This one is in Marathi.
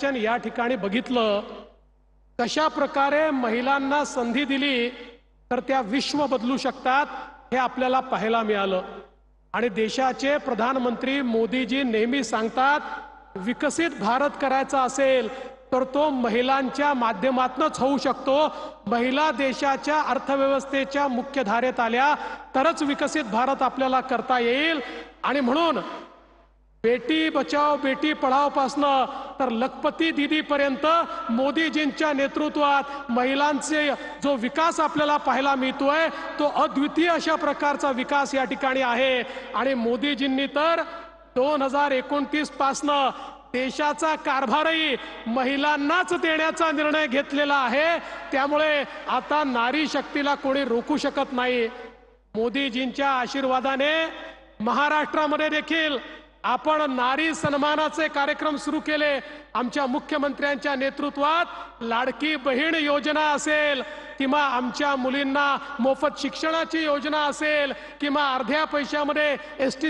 या ठिकाणी बघितलं कशा प्रकारे महिलांना संधी दिली तर त्या विश्व बदलू शकतात हे आपल्याला पाहायला मिळालं। आणि देशाचे प्रधानमंत्री मोदीजी नेहमी सांगतात विकसित भारत करायचा असेल तर तो महिलांच्या माध्यमातूनच होऊ शकतो। महिला देशाच्या अर्थव्यवस्थेच्या मुख्य धारेत आल्या तरच विकसित भारत आपल्याला करता येईल। आणि म्हणून बेटी बचाओ बेटी पढ़ाओ पासनं तर लखपती दीदी पर्यंत मोदीजींच्या नेतृत्वात महिलांचे जो विकास आपल्याला पाहायला मिळतोय तो अद्वितीय अशा प्रकारचा विकास या ठिकाणी आहे। आणि मोदीजींनी तर 2029 पासनं देशाचा कारभारही महिलांनाच देण्याचा निर्णय घेतलेला आहे। त्यामुळे आता नारी शक्तीला कोणी रोखू शकत नाही। मोदीजींच्या आशीर्वादाने महाराष्ट्रामध्ये देखील आपण नारी सन्मानाचे कार्यक्रम सुरू केले। आमच्या मुख्यमंत्र्यांच्या नेतृत्वात लाडकी बहीण योजना असेल किंवा आमच्या मुलींना मोफत शिक्षणाची योजना असेल किंवा अर्ध्या पैशामध्ये एसटी